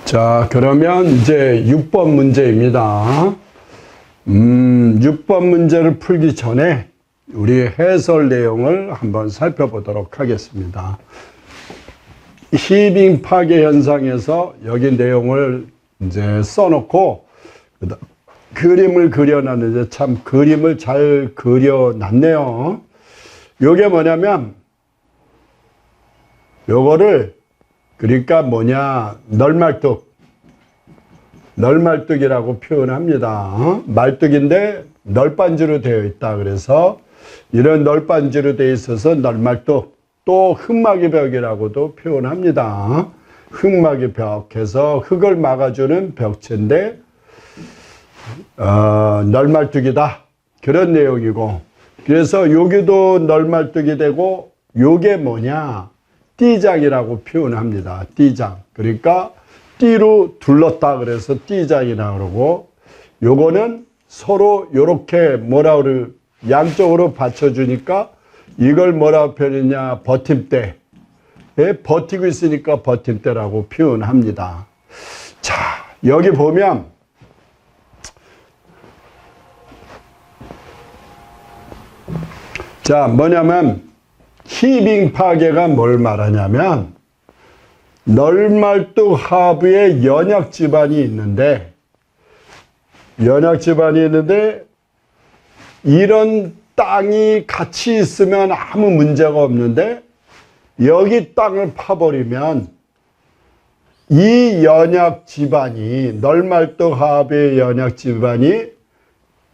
자, 그러면 이제 6번 문제입니다. 6번 문제를 풀기 전에 우리 해설 내용을 한번 살펴보도록 하겠습니다. 히빙 파괴 현상에서 여기 내용을 이제 써놓고 그림을 그려놨는데 참 그림을 잘 그려놨네요. 요게 뭐냐면 요거를 그러니까 뭐냐 널말뚝이라고 표현합니다. 말뚝인데 널빤지로 되어 있다. 그래서 이런 널빤지로 되어 있어서 널말뚝, 또 흙막이 벽이라고도 표현합니다. 흙막이 벽 해서 흙을 막아주는 벽체인데 널말뚝이다. 그런 내용이고, 그래서 여기도 널말뚝이 되고 요게 뭐냐 띠장이라고 표현합니다. 띠장. 그러니까 띠로 둘렀다 그래서 띠장이라고 그러고, 요거는 서로 요렇게 뭐라고 양쪽으로 받쳐주니까 이걸 뭐라고 표현했냐 버팀대. 버티고 있으니까 버팀대라고 표현합니다. 자, 여기 보면 자, 뭐냐면 히빙 파괴가 뭘 말하냐면 널말뚝 하부에 연약 지반이 있는데 이런 땅이 같이 있으면 아무 문제가 없는데 여기 땅을 파버리면 이 연약 지반이 널말뚝 하부의 연약 지반이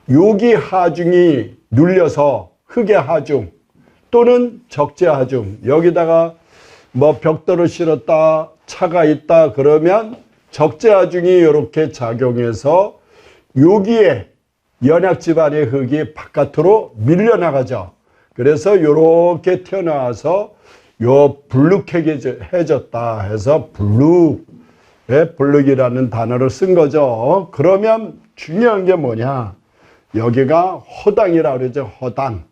여기 하중이 눌려서 흙의 하중 또는 적재 하중, 여기다가 뭐 벽돌을 실었다, 차가 있다 그러면 적재 하중이 이렇게 작용해서 여기에 연약 지반의 흙이 바깥으로 밀려나가죠. 그래서 이렇게 튀어나와서 요 불룩해졌다 해서 불룩이라는 단어를 쓴 거죠. 그러면 중요한 게 뭐냐, 여기가 허당이라고 그러죠. 허당.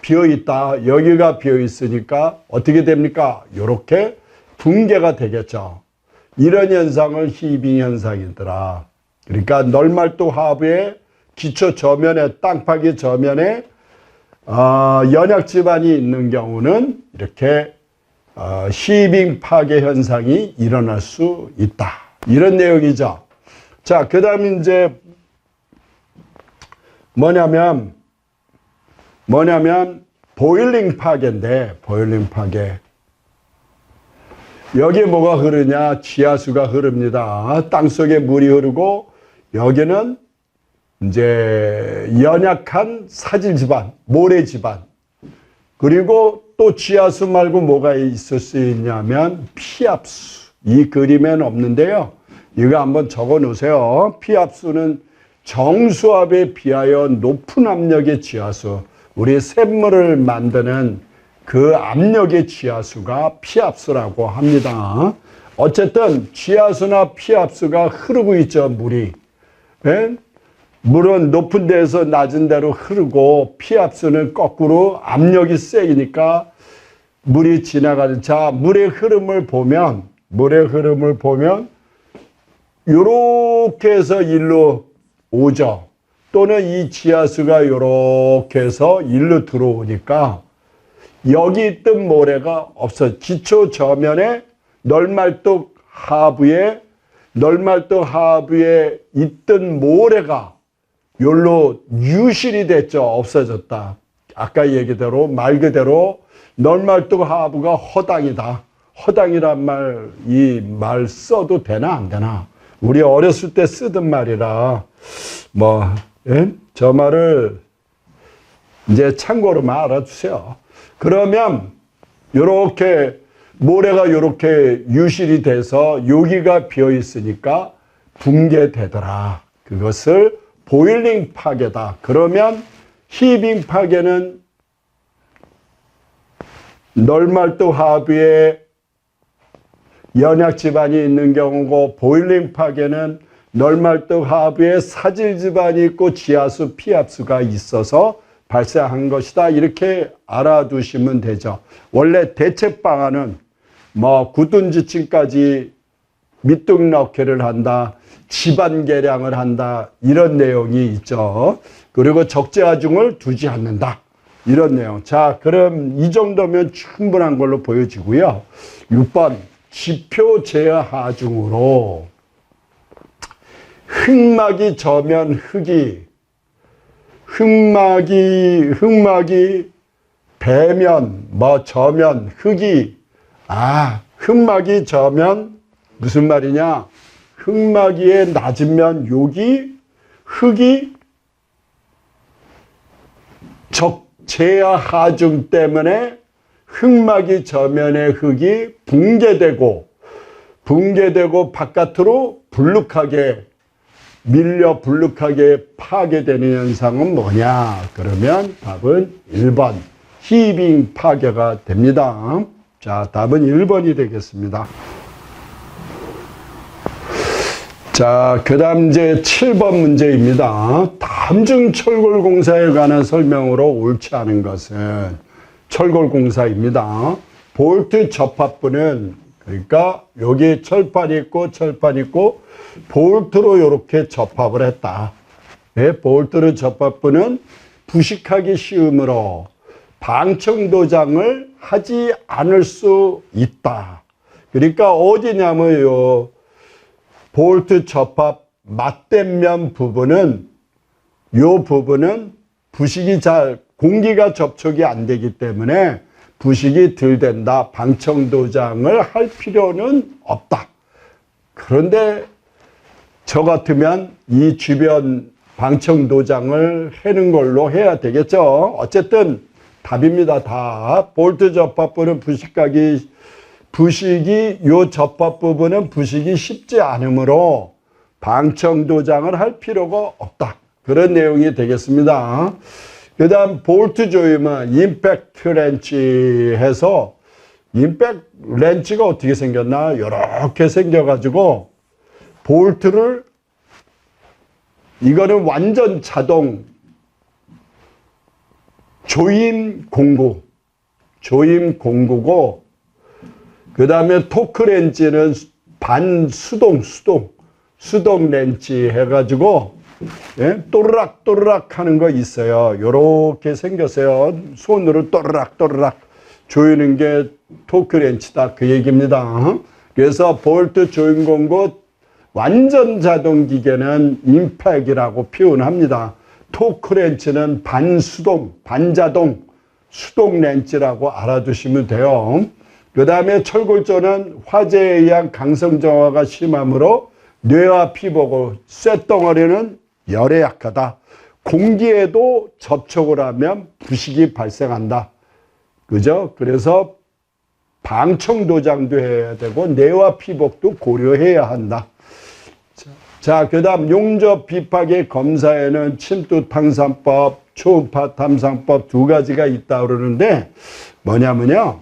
비어있다. 여기가 비어있으니까 어떻게 됩니까? 이렇게 붕괴가 되겠죠. 이런 현상을 히빙 현상이더라. 그러니까 널말뚝 하부의 기초 저면에, 땅파기 저면에 연약 지반이 있는 경우는 이렇게 히빙 파괴 현상이 일어날 수 있다. 이런 내용이죠. 자, 그 다음에 이제 뭐냐면 보일링 파괴인데, 보일링 파괴. 여기에 뭐가 흐르냐? 지하수가 흐릅니다. 땅속에 물이 흐르고, 여기는 이제 연약한 사질 지반, 모래 지반. 그리고 또 지하수 말고 뭐가 있을 수 있냐면 피압수. 이 그림에는 없는데요. 이거 한번 적어 놓으세요. 피압수는 정수압에 비하여 높은 압력의 지하수. 우리 샘물을 만드는 그 압력의 지하수가 피압수라고 합니다. 어쨌든 지하수나 피압수가 흐르고 있죠, 물이. 예? 물은 높은 데에서 낮은 데로 흐르고 피압수는 거꾸로 압력이 세니까 물이 지나가는. 자, 물의 흐름을 보면 요렇게 해서 일로 오죠. 또는 이 지하수가 이렇게 해서 일로 들어오니까 여기 있던 모래가 없어. 기초 저면에 널말뚝 하부에 있던 모래가 여기로 유실이 됐죠. 없어졌다. 아까 얘기대로 말 그대로 널말뚝 하부가 허당이다. 허당이란 말, 이 말 써도 되나 안 되나? 우리 어렸을 때 쓰던 말이라 저 말을 이제 참고로만 알아주세요. 그러면 요렇게 모래가 요렇게 유실이 돼서 여기가 비어 있으니까 붕괴되더라. 그것을 보일링 파괴다. 그러면 히빙 파괴는 널말뚝 하부에 연약 지반이 있는 경우고, 보일링 파괴는 널말뚝 하부에 사질 지반이 있고 지하수 피압수가 있어서 발생한 것이다. 이렇게 알아두시면 되죠. 원래 대책 방안은 굳은 지층까지 밑둥넣기를 한다, 집안 계량을 한다, 이런 내용이 있죠. 그리고 적재하중을 두지 않는다, 이런 내용. 자, 그럼 이 정도면 충분한 걸로 보여지고요. 6번 지표 제하중으로 흑막이 저면 흑이, 흑막이 배면 뭐 저면 흑이, 흑막이 저면 무슨 말이냐, 흑막이에 낮으면 여기 흑이 적재하 하중 때문에 흑막이 저면의 흑이 붕괴되고 바깥으로 불룩하게 밀려 불룩하게 파괴되는 현상은 뭐냐? 그러면 답은 1번 히빙 파괴가 됩니다. 자, 답은 1번이 되겠습니다. 자, 그 다음 이제 7번 문제입니다. 다음중 철골공사에 관한 설명으로 옳지 않은 것은 철골공사입니다. 볼트 접합부는, 그러니까 여기 철판이 있고 볼트로 이렇게 접합을 했다. 네, 볼트로 접합부는 부식하기 쉬우므로 방청도장을 하지 않을 수 있다. 그러니까 어디냐면요, 볼트 접합 맞대면 부분은, 요 부분은 부식이 공기가 접촉이 안 되기 때문에 부식이 덜 된다. 방청도장을 할 필요는 없다. 그런데 저 같으면 이 주변 방청도장을 해는 걸로 해야 되겠죠. 어쨌든 답입니다. 다. 볼트 접합부는 부식이 요 접합 부분은 부식이 쉽지 않으므로 방청도장을 할 필요가 없다. 그런 내용이 되겠습니다. 그 다음 볼트 조임은 임팩트 렌치 해서, 임팩트 렌치가 어떻게 생겼나? 이렇게 생겨가지고 볼트를, 이거는 완전 자동 조임 공구고, 그 다음에 토크 렌치는 반수동 렌치 해가지고, 예? 또르락 하는 거 있어요. 요렇게 생겼어요. 손으로 또르락 조이는 게 토크 렌치다, 그 얘기입니다. 그래서 볼트 조임 공구 완전 자동 기계는 임팩이라고 표현합니다. 토크 렌치는 반자동 수동 렌치라고 알아두시면 돼요. 그 다음에 철골조는 화재에 의한 강성 정화가 심하므로 뇌와 피부고, 쇳덩어리는 열에 약하다. 공기에도 접촉을 하면 부식이 발생한다. 그죠? 그래서 방청도장도 해야 되고 뇌와 피복도 고려해야 한다. 자, 그 다음 용접 비파계 검사에는 침투 탐상법, 초음파 탐상법 두 가지가 있다 그러는데, 뭐냐면요,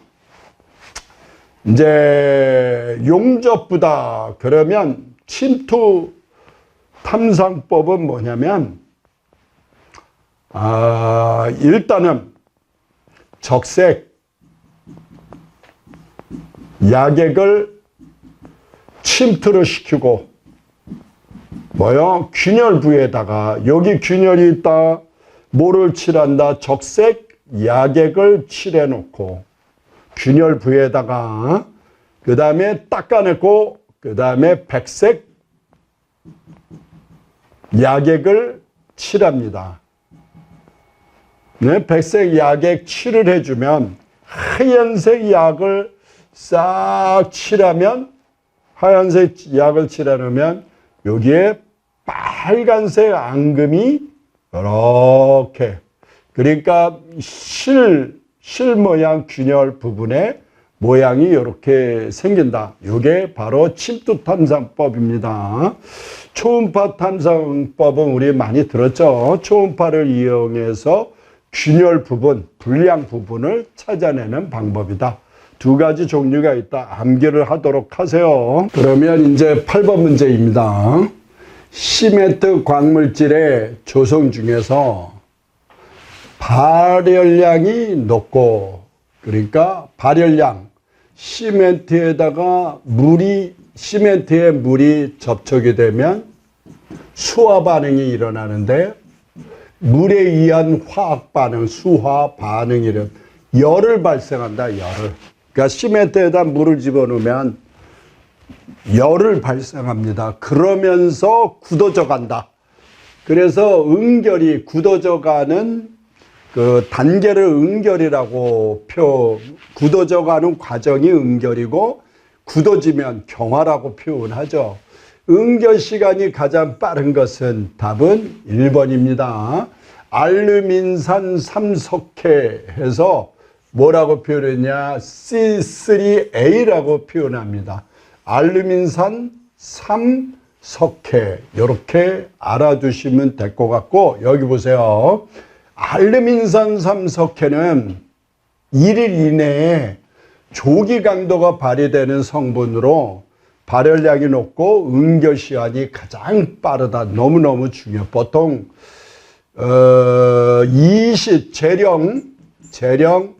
이제 용접부다 그러면 침투 탐상법은 뭐냐면, 일단은 적색 약액을 침투를 시키고, 균열 부에다가, 여기 균열이 있다, 뭐를 칠한다, 적색 약액을 칠해 놓고 균열 부에다가, 그 다음에 닦아내고, 그 다음에 백색 약액을 칠합니다. 네, 백색 약액 칠을 해주면, 하얀색 약을 싹 칠하면, 하얀색 약을 칠해놓으면 여기에 빨간색 앙금이 이렇게, 그러니까 실 모양 균열 부분에 모양이 이렇게 생긴다. 이게 바로 침투 탐상법입니다. 초음파 탐상법은 우리 많이 들었죠. 초음파를 이용해서 균열 부분, 불량 부분을 찾아내는 방법이다. 두 가지 종류가 있다. 암기를 하도록 하세요. 그러면 이제 8번 문제입니다. 시멘트 광물질의 조성 중에서 발열량이 높고, 그러니까 발열량, 시멘트에다가 물이 시멘트에 물이 접촉이 되면 수화 반응이 일어나는데 물에 의한 화학 반응, 수화 반응이란 열을 발생한다, 열을. 그러니까 시멘트에다 물을 집어넣으면 열을 발생합니다. 그러면서 굳어져 간다. 그래서 응결이 굳어져 가는 그 단계를 응결이라고 굳어져 가는 과정이 응결이고 굳어지면 경화라고 표현하죠. 응결 시간이 가장 빠른 것은 답은 1번입니다. 알루민산 3석회 해서 뭐라고 표현했냐? C3A라고 표현합니다. 알루민산 3석회 이렇게 알아두시면 될 것 같고 여기 보세요. 알루민산 3석회는 1일 이내에 조기 강도가 발휘되는 성분으로 발열량이 높고 응결 시간이 가장 빠르다. 너무너무 중요해요. 보통 재령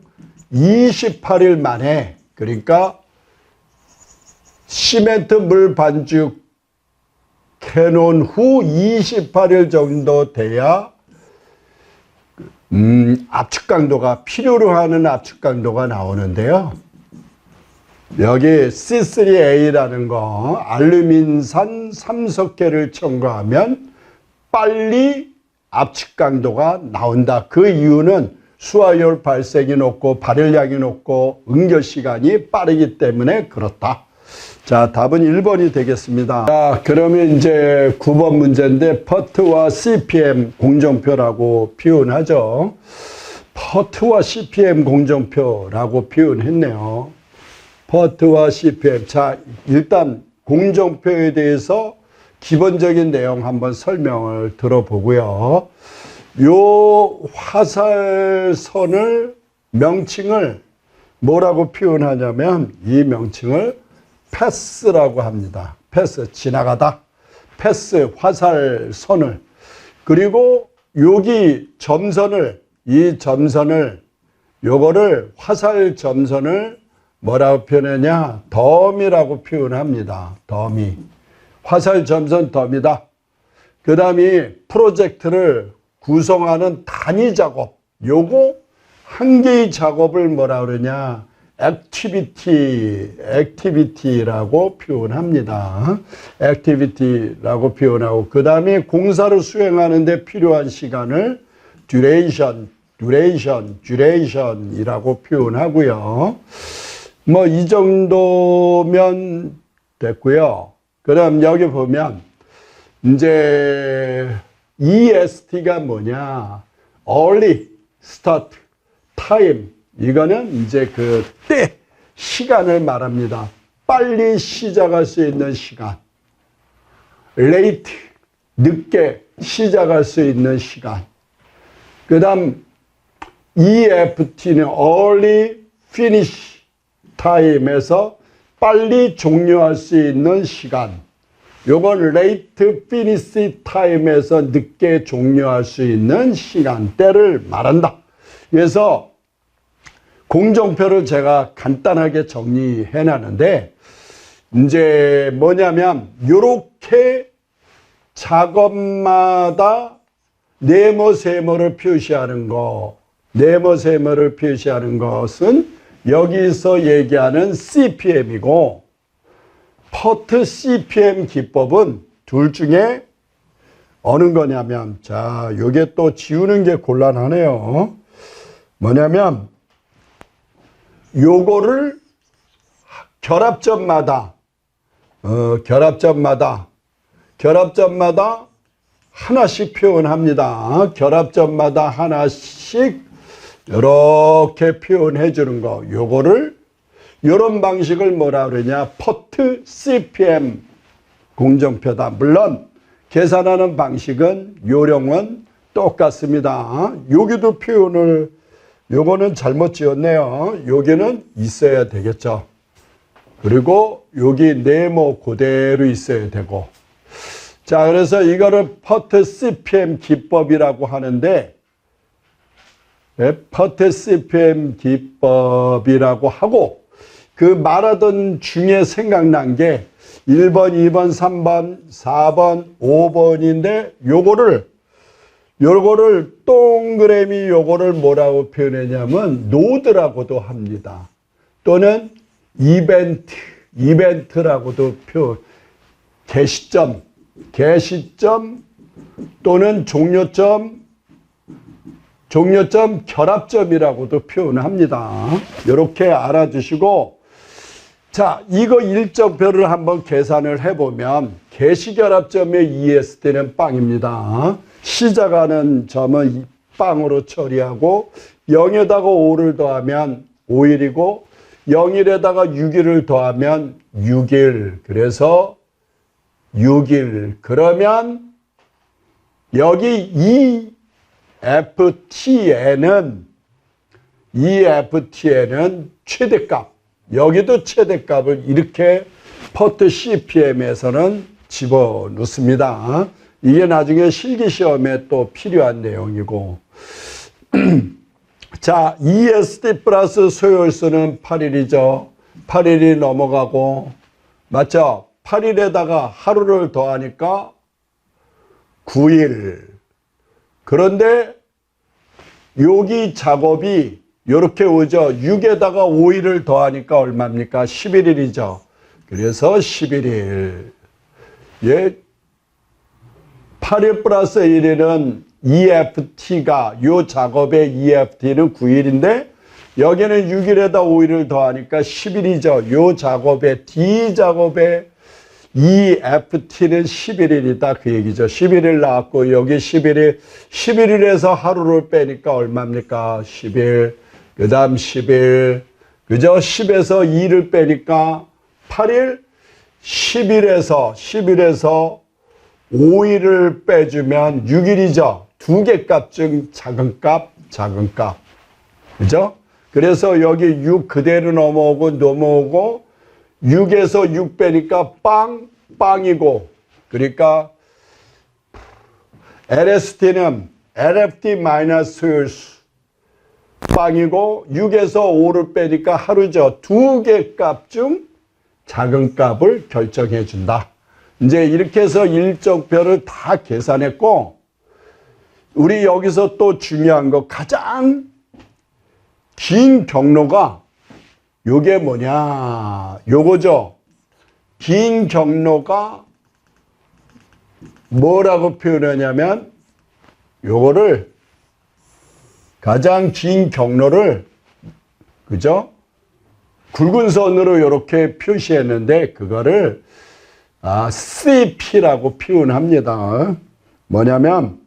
28일 만에, 그러니까 시멘트 물 반죽 해놓은 후 28일 정도 돼야 압축 강도가 필요로 하는 압축 강도가 나오는데요. 여기 C3A라는 거 알루민산 3석회를 첨가하면 빨리 압축 강도가 나온다. 그 이유는 수화열 발생이 높고 발열량이 높고 응결 시간이 빠르기 때문에 그렇다. 자, 답은 1번이 되겠습니다. 자, 그러면 이제 9번 문제인데 퍼트와 CPM 공정표라고 표현하죠. 퍼트와 CPM 공정표라고 표현했네요. 퍼트와 CPM. 자, 일단 공정표에 대해서 기본적인 내용 한번 설명을 들어보고요. 요 화살선을 명칭을 뭐라고 표현하냐면 이 명칭을 패스라고 합니다. 패스, 지나가다. 패스, 화살선을. 그리고 여기 점선을, 이 점선을, 요거를 화살 점선을 뭐라고 표현하냐? 덤이라고 표현합니다. 덤이. 화살 점선 덤이다. 그 다음에 프로젝트를 구성하는 단위 작업. 요거 한 개의 작업을 뭐라 그러냐? 액티비티라고 표현합니다. 액티비티라고 표현하고 그 다음에 공사를 수행하는 데 필요한 시간을 듀레이션이라고 표현하고요. 뭐 이 정도면 됐고요. 그 다음 여기 보면 이제 EST가 뭐냐? Early Start Time. 이거는 이제 그 때, 시간을 말합니다. 빨리 시작할 수 있는 시간. Late, 늦게 시작할 수 있는 시간. 그 다음 EFT는 Early Finish Time에서 빨리 종료할 수 있는 시간. 요건 Late Finish Time에서 늦게 종료할 수 있는 시간대를 말한다. 그래서 공정표를 제가 간단하게 정리해 놨는데 이제 뭐냐면 요렇게 작업마다 네모 세모를 표시하는 거, 네모 세모를 표시하는 것은 여기서 얘기하는 CPM이고 퍼트 CPM 기법은 둘 중에 어느 거냐면 자, 요게 또 지우는 게 곤란하네요. 뭐냐면 요거를 결합점마다 하나씩 표현합니다. 결합점마다 하나씩 이렇게 표현해 주는 거. 요거를 요런 방식을 뭐라 그러냐? 퍼트 CPM 공정표다. 물론 계산하는 방식은 요령은 똑같습니다. 여기도 표현을 요거는 잘못 지었네요. 여기는 있어야 되겠죠. 그리고 여기 네모 그대로 있어야 되고. 자, 그래서 이거를 퍼트 CPM 기법이라고 하는데, 퍼트 CPM 기법이라고 하고, 그 말하던 중에 생각난 게, 1번, 2번, 3번, 4번, 5번인데 요거를 동그라미 요거를 뭐라고 표현했냐면 노드라고도 합니다. 또는 이벤트라고도 개시점 또는 종료점 결합점이라고도 표현합니다. 이렇게 알아주시고, 자, 이거 일정표를 한번 계산을 해보면 개시결합점의 EST는 빵입니다. 시작하는 점은 빵으로 처리하고 0에다가 5를 더하면 5일이고 0일에다가 6일을 더하면 6일. 그래서 6일. 그러면 여기 EFT에는 최대값, 여기도 최대값을 이렇게 퍼트 CPM에서는 집어넣습니다. 이게 나중에 실기시험에 또 필요한 내용이고. 자, EST 플러스 소요일수는 8일이죠. 8일이 넘어가고, 맞죠? 8일에다가 하루를 더하니까 9일. 그런데 여기 작업이 이렇게 오죠. 6에다가 5일을 더하니까 얼마입니까? 11일이죠. 그래서 11일. 예. 8일 플러스 1일은 EFT가, 요 작업의 EFT는 9일인데, 여기는 6일에다 5일을 더하니까 10일이죠. 요 작업의, D 작업의 EFT는 11일이다. 그 얘기죠. 11일 나왔고, 여기 11일에서 하루를 빼니까 얼마입니까? 10일. 그 다음 10일. 그죠? 10에서 2를 빼니까 8일. 10일에서 5일을 빼주면 6일이죠. 두 개 값 중 작은 값. 그죠? 그래서 여기 6 그대로 넘어오고 6에서 6 빼니까 빵이고, 그러니까 LST는 LFT 마이너스 소요일수 빵이고 6에서 5를 빼니까 하루죠. 두 개 값 중 작은 값을 결정해 준다. 이제 이렇게 해서 일정표를 다 계산했고, 우리 여기서 또 중요한 거, 가장 긴 경로가 요게 뭐냐, 요거죠. 긴 경로가 뭐라고 표현하냐면, 요거를, 가장 긴 경로를, 그죠? 굵은 선으로 이렇게 표시했는데, 그거를 CP라고 표현합니다. 뭐냐면,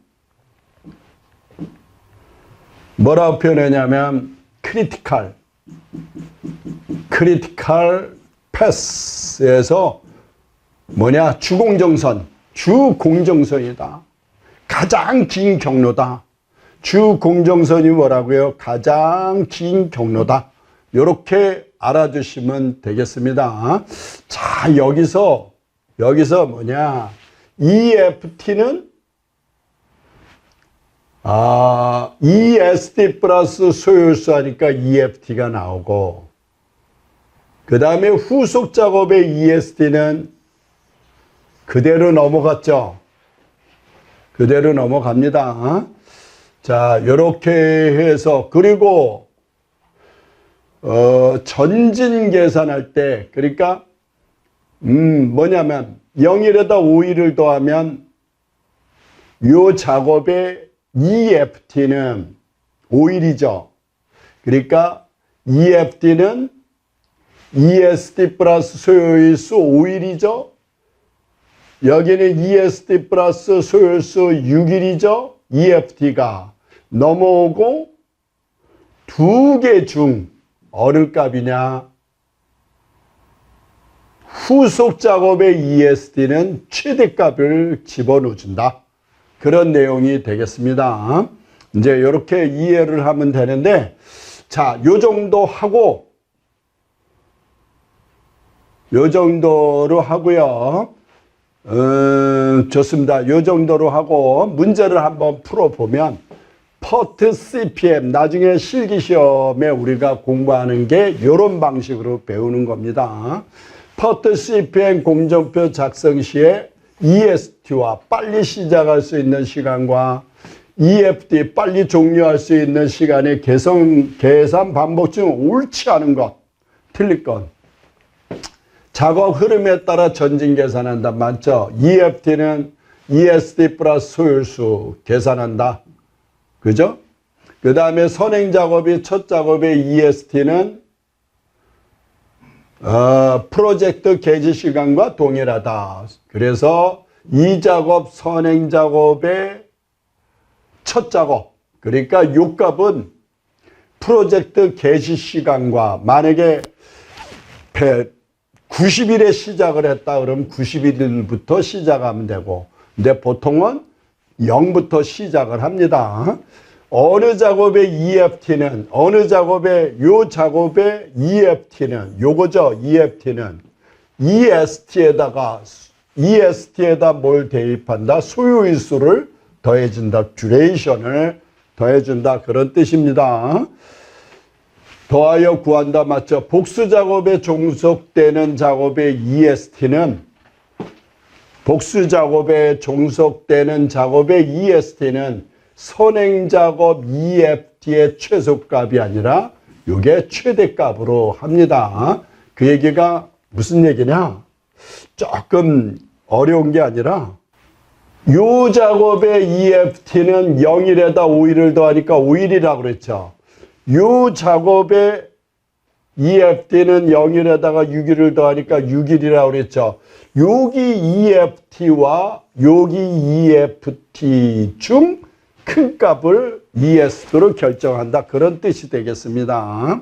뭐라고 표현하냐면, 크리티컬 패스에서 주공정선이다. 가장 긴 경로다. 주공정선이 뭐라고요? 가장 긴 경로다. 이렇게 알아주시면 되겠습니다. 자, 여기서 EFT는 EST 플러스 소요일수 하니까 EFT가 나오고, 그 다음에 후속 작업의 EST는 그대로 넘어갔죠. 그대로 넘어갑니다. 자, 이렇게 해서, 그리고 전진 계산할 때, 그러니까 뭐냐면 0일에다 5일을 더하면 요 작업의 EFT는 5일이죠. 그러니까 EFT는 EST 플러스 소요일수 5일이죠. 여기는 EST 플러스 소요일수 6일이죠. EFT가 넘어오고 두 개 중 어느 값이냐? 후속 작업의 EST는 최대값을 집어넣어준다. 그런 내용이 되겠습니다. 이제 이렇게 이해를 하면 되는데, 자, 요 정도 하고, 요 정도로 하고요. 좋습니다. 요 정도로 하고 문제를 한번 풀어보면 퍼트 CPM, 나중에 실기시험에 우리가 공부하는 게 이런 방식으로 배우는 겁니다. 파트 CPN 공정표 작성 시에 EST와 빨리 시작할 수 있는 시간과 EFT 빨리 종료할 수 있는 시간의 계산 반복 중 옳지 않은 것, 틀릴 것. 작업 흐름에 따라 전진 계산한다. 맞죠? EFT는 EST 플러스 소요수 계산한다. 그죠? 그 다음에 선행 작업이 첫 작업의 EST는 프로젝트 개시 시간과 동일하다. 그래서 이 작업, 선행 작업의 첫 작업, 그러니까 요 값은 프로젝트 개시 시간과 만약에 90일에 시작을 했다 그러면 91일부터 시작하면 되고, 근데 보통은 0부터 시작을 합니다. 어느 작업의 EFT는, 어느 작업의, 요 작업의 EFT는, 요거죠, EFT는. EST에다 뭘 대입한다? 소요일수를 더해준다. 듀레이션을 더해준다. 그런 뜻입니다. 더하여 구한다. 맞죠? 복수 작업에 종속되는 작업의 EST는, 복수 작업에 종속되는 작업의 EST는 선행 작업 EFT의 최소값이 아니라 이게 최대값으로 합니다. 그 얘기가 무슨 얘기냐? 조금 어려운 게 아니라 요 작업의 EFT는 0일에다 5일을 더하니까 5일이라고 그랬죠. 요 작업의 EFT는 0일에다가 6일을 더하니까 6일이라고 그랬죠. 여기 EFT와 여기 EFT 중 큰 값을 EST로 결정한다. 그런 뜻이 되겠습니다.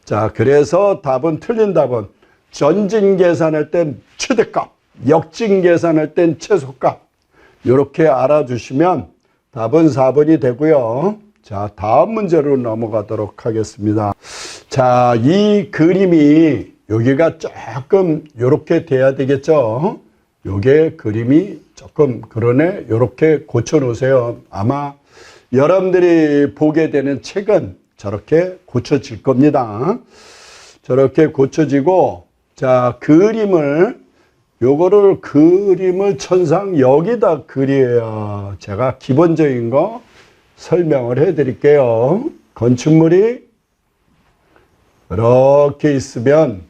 자, 그래서 답은, 틀린 답은 전진 계산할 땐 최대값, 역진 계산할 땐 최소값. 이렇게 알아주시면 답은 4번이 되고요. 자, 다음 문제로 넘어가도록 하겠습니다. 자, 이 그림이 여기가 조금 이렇게 돼야 되겠죠. 요게 그림이 조금 그러네. 이렇게 고쳐 놓으세요. 아마 여러분들이 보게 되는 책은 저렇게 고쳐질 겁니다. 저렇게 고쳐지고, 자, 그림을 천상 여기다 그려야 제가 기본적인 거 설명을 해 드릴게요. 건축물이 이렇게 있으면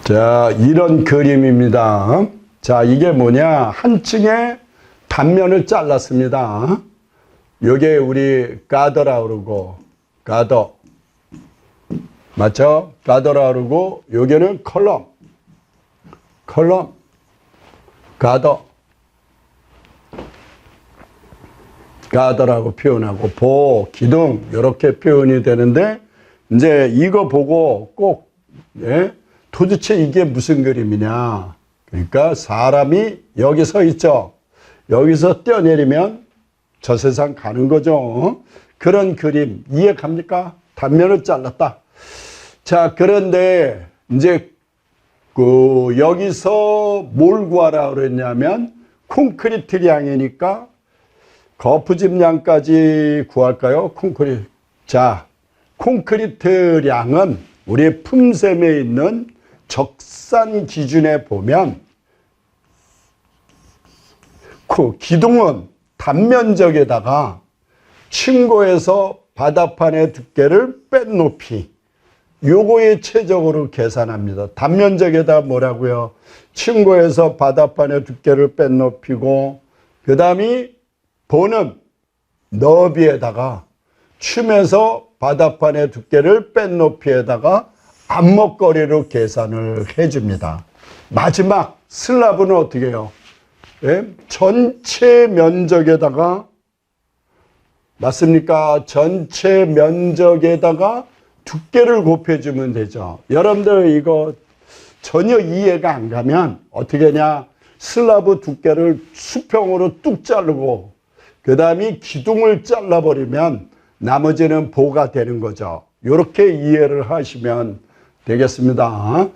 자, 이런 그림입니다. 자, 이게 뭐냐? 한 층의 단면을 잘랐습니다. 요게 우리 가더라 그러고, 가더. 맞죠? 가더라 그러고, 요게는 컬럼, 가더. 가더라고 표현하고, 기둥, 이렇게 표현이 되는데, 이제 이거 보고 꼭, 예? 도대체 이게 무슨 그림이냐. 그러니까 사람이 여기 서 있죠. 여기서 뛰어내리면 저 세상 가는 거죠. 그런 그림 이해 갑니까? 단면을 잘랐다. 자, 그런데 이제 여기서 뭘 구하라 그랬냐면 콘크리트 양이니까 거푸집 양까지 구할까요? 자, 콘크리트 양은 우리 품셈에 있는 적산 기준에 보면 그 기둥은 단면적에다가 층고에서 바닥판의 두께를 뺀 높이, 요거에 최적으로 계산합니다. 단면적에다 뭐라고요? 층고에서 바닥판의 두께를 뺀 높이고, 그 다음이 보는 너비에다가 춤에서 바닥판의 두께를 뺀 높이에다가 앞목거리로 계산을 해줍니다. 마지막 슬라브는 어떻게 해요? 예? 전체 면적에다가, 맞습니까? 전체 면적에다가 두께를 곱해주면 되죠. 여러분들 이거 전혀 이해가 안 가면 어떻게 하냐? 슬라브 두께를 수평으로 뚝 자르고 그 다음에 기둥을 잘라버리면 나머지는 보가 되는 거죠. 이렇게 이해를 하시면 되겠습니다.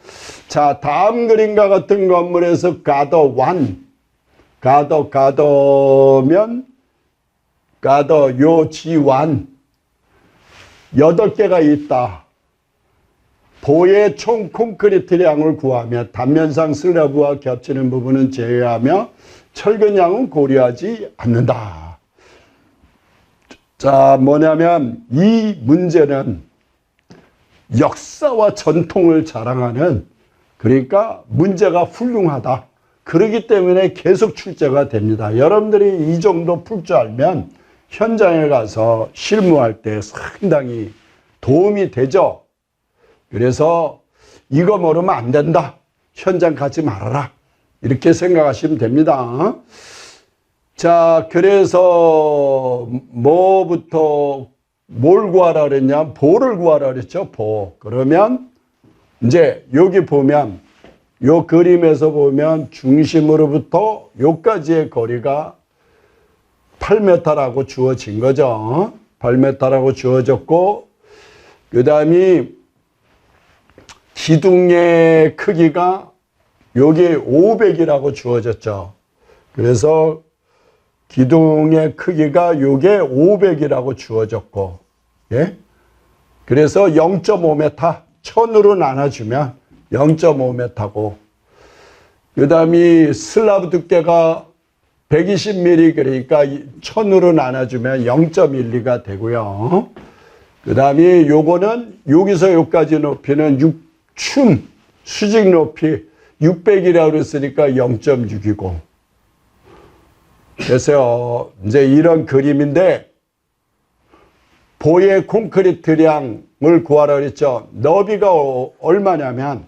자, 다음 그림과 같은 건물에서 가더면 요지완 8개가 있다. 보의 총 콘크리트량을 구하며 단면상 슬래브와 겹치는 부분은 제외하며 철근량은 고려하지 않는다. 자, 뭐냐면 이 문제는 역사와 전통을 자랑하는, 그러니까 문제가 훌륭하다. 그렇기 때문에 계속 출제가 됩니다. 여러분들이 이 정도 풀 줄 알면 현장에 가서 실무할 때 상당히 도움이 되죠. 그래서 이거 모르면 안 된다. 현장 가지 말아라. 이렇게 생각하시면 됩니다. 자, 그래서 뭘 구하라 그랬냐? 보를 구하라 그랬죠. 보. 그러면 이제 여기 보면 요 그림에서 보면 중심으로부터 요까지의 거리가 8m라고 주어진 거죠. 8m라고 주어졌고, 그 다음이 기둥의 크기가 여기 500이라고 주어졌죠. 그래서 기둥의 크기가 요게 500이라고 주어졌고, 예? 그래서 0.5m, 1000으로 나눠주면 0.5m고, 그 다음이 슬라브 두께가 120mm, 그러니까 1000으로 나눠주면 0.12가 되고요. 그 다음에 요거는 여기서 여기까지 높이는 수직 높이 600이라고 그랬으니까 0.6이고. 그래서 이제 이런 그림인데, 보의 콘크리트량을 구하라 그랬죠. 너비가 얼마냐면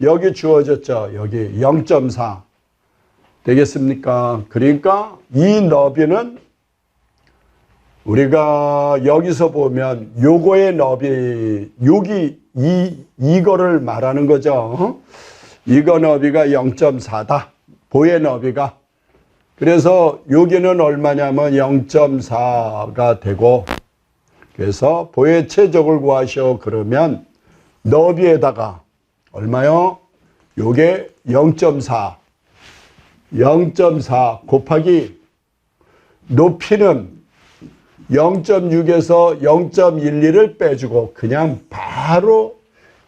여기 주어졌죠. 여기 0.4 되겠습니까? 그러니까 이 너비는 우리가 여기서 보면 요거의 너비, 여기 이거를 말하는 거죠. 이거 너비가 0.4다. 보의 너비가. 그래서 여기는 얼마냐면 0.4가 되고, 그래서 보의 최적을 구하시오. 그러면 너비에다가 얼마요? 요게 0.4 곱하기 높이는 0.6에서 0.12를 빼주고 그냥 바로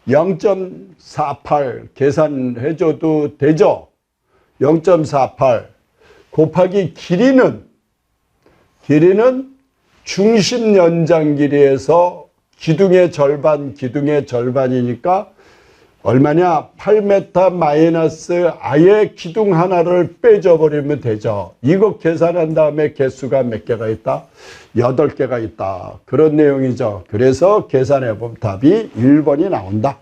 0.48 계산해줘도 되죠. 0.48 곱하기 길이는 중심 연장 길이에서 기둥의 절반이니까 얼마냐? 8m 마이너스 아예 기둥 하나를 빼줘버리면 되죠. 이거 계산한 다음에 개수가 몇 개가 있다? 8개가 있다. 그런 내용이죠. 그래서 계산해보면 답이 1번이 나온다.